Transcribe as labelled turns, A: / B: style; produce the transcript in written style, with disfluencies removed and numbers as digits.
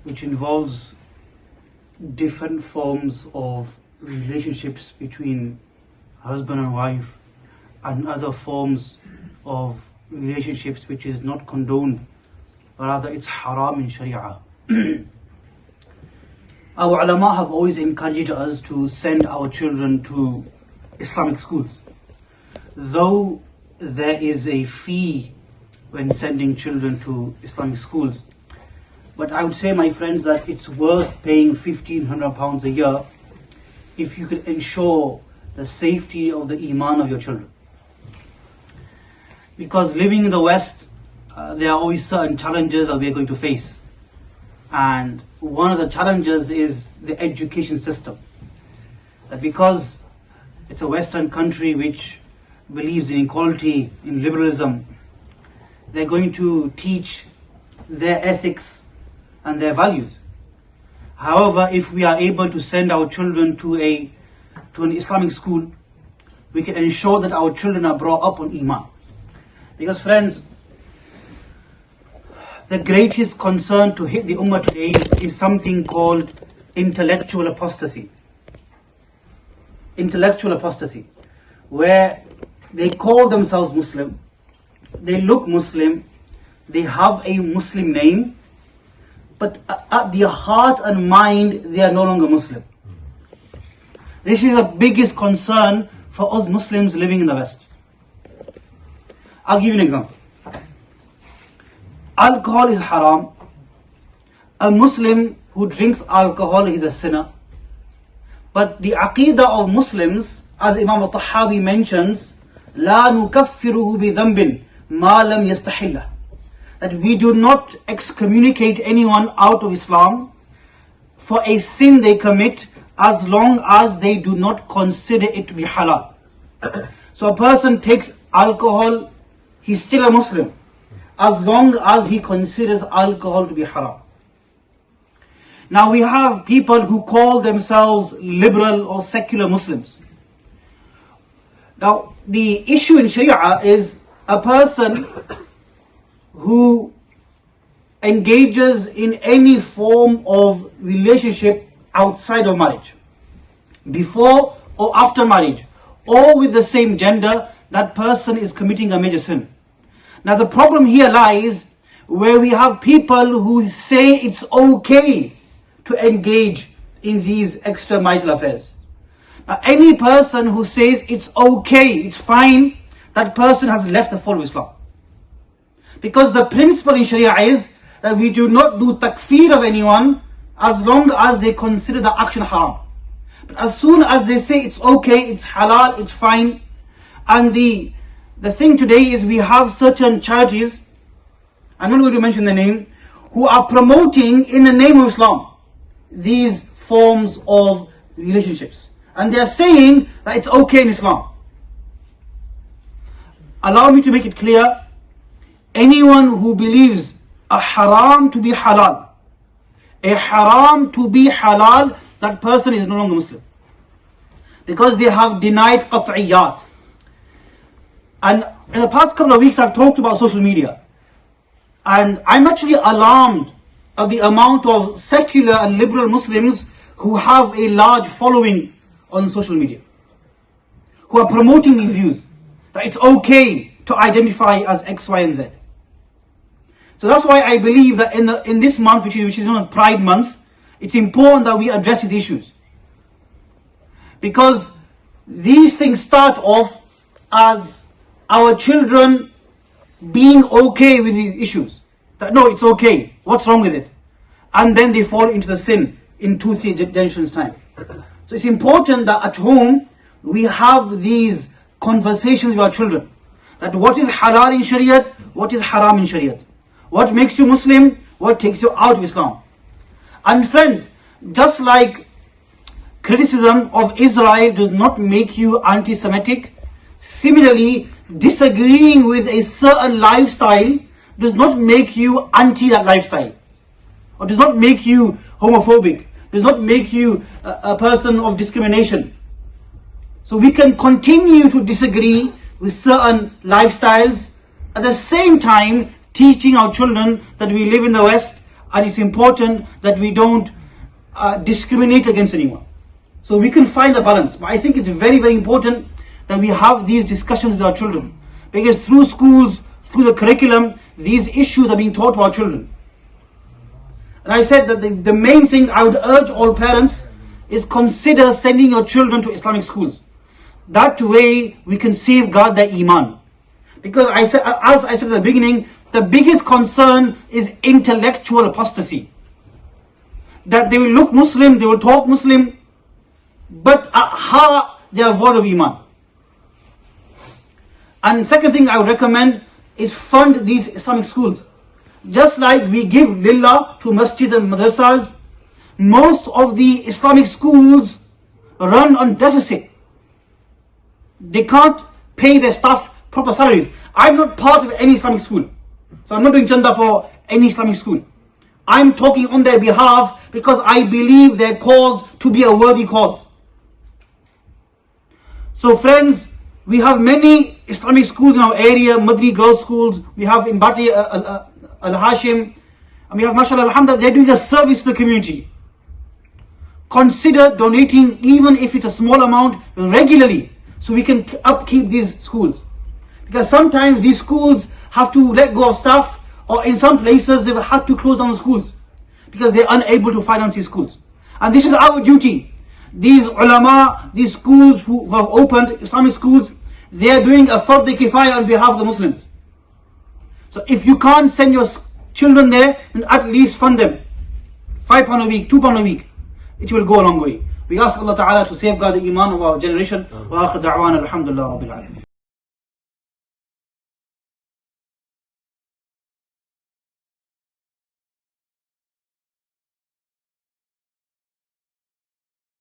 A: which involves different forms of relationships between husband and wife and other forms of relationships which is not condoned, rather it's haram in Sharia. Our ulama have always encouraged us to send our children to Islamic schools. Though there is a fee when sending children to Islamic schools, but I would say, my friends, that it's worth paying £1,500 a year if you can ensure the safety of the iman of your children. Because living in the West, there are always certain challenges that we are going to face. And one of the challenges is the education system. That because it's a Western country which believes in equality, in liberalism, they're going to teach their ethics and their values. However, if we are able to send our children to an Islamic school, we can ensure that our children are brought up on iman. Because friends, the greatest concern to hit the ummah today is something called intellectual apostasy. Intellectual apostasy, where they call themselves Muslim, they look Muslim, they have a Muslim name, but at their heart and mind, they are no longer Muslim. This is the biggest concern for us Muslims living in the West. I'll give you an example. Alcohol is haram. A Muslim who drinks alcohol is a sinner. But the aqidah of Muslims, as Imam al-Tahawi mentions, لا نكفره بذنب ما لم يستحله. That we do not excommunicate anyone out of Islam for a sin they commit as long as they do not consider it to be halal. So a person takes alcohol, he's still a Muslim, as long as he considers alcohol to be haram. Now we have people who call themselves liberal or secular Muslims. Now the issue in Sharia is a person who engages in any form of relationship outside of marriage, before or after marriage, or with the same gender, that person is committing a major sin. Now the problem here lies where we have people who say it's okay to engage in these extramarital affairs. Now any person who says it's okay, it's fine, that person has left the fold of Islam. Because the principle in Sharia is that we do not do takfir of anyone as long as they consider the action haram. But as soon as they say it's okay, it's halal, it's fine. And the thing today is we have certain charities, I'm not going to mention the name, who are promoting in the name of Islam these forms of relationships. And they are saying that it's okay in Islam. Allow me to make it clear, anyone who believes a haram to be halal, a haram to be halal, that person is no longer Muslim. Because they have denied qat'iyyat. And in the past couple of weeks I've talked about social media. And I'm actually alarmed at the amount of secular and liberal Muslims who have a large following on social media, who are promoting these views, that it's okay to identify as X, Y, and Z. So that's why I believe that in this month, which is known as Pride Month, it's important that we address these issues. Because these things start off as our children being okay with these issues. That no, it's okay, what's wrong with it? And then they fall into the sin in 2-3 generations' time. So it's important that at home we have these conversations with our children. That what is halal in Shariat, what is haram in Shariat. What makes you Muslim, what takes you out of Islam. And friends, just like criticism of Israel does not make you anti-Semitic, similarly, disagreeing with a certain lifestyle does not make you anti that lifestyle, or does not make you homophobic, does not make you a person of discrimination. So we can continue to disagree with certain lifestyles, at the same time teaching our children that we live in the West and it's important that we don't discriminate against anyone. So we can find a balance. But I think it's very, very important that we have these discussions with our children. Because through schools, through the curriculum, these issues are being taught to our children. And I said that the main thing I would urge all parents is consider sending your children to Islamic schools. That way we can safeguard their iman. Because as I said at the beginning, the biggest concern is intellectual apostasy. That they will look Muslim, they will talk Muslim, but how they are void of iman. And second thing I would recommend is fund these Islamic schools. Just like we give lillah to masjids and madrasas, most of the Islamic schools run on deficit. They can't pay their staff proper salaries. I'm not part of any Islamic school, so I'm not doing chanda for any Islamic school. I'm talking on their behalf because I believe their cause to be a worthy cause. So friends, we have many Islamic schools in our area, Madri girls schools, we have in Bati Al-Hashim, and we have, mashallah, alhamdulillah, they're doing a service to the community. Consider donating, even if it's a small amount, regularly, so we can upkeep these schools. Because sometimes these schools have to let go of staff, or in some places they've had to close down the schools because they're unable to finance these schools. And this is our duty. These ulama, these schools who have opened Islamic schools, they are doing a fard kifaya on behalf of the Muslims. So if you can't send your children there, then at least fund them. £5 a week, £2 a week. It will go a long way. We ask Allah Ta'ala to safeguard the iman of our generation. Wa akhir da'wana alhamdulillah rabbil alamin.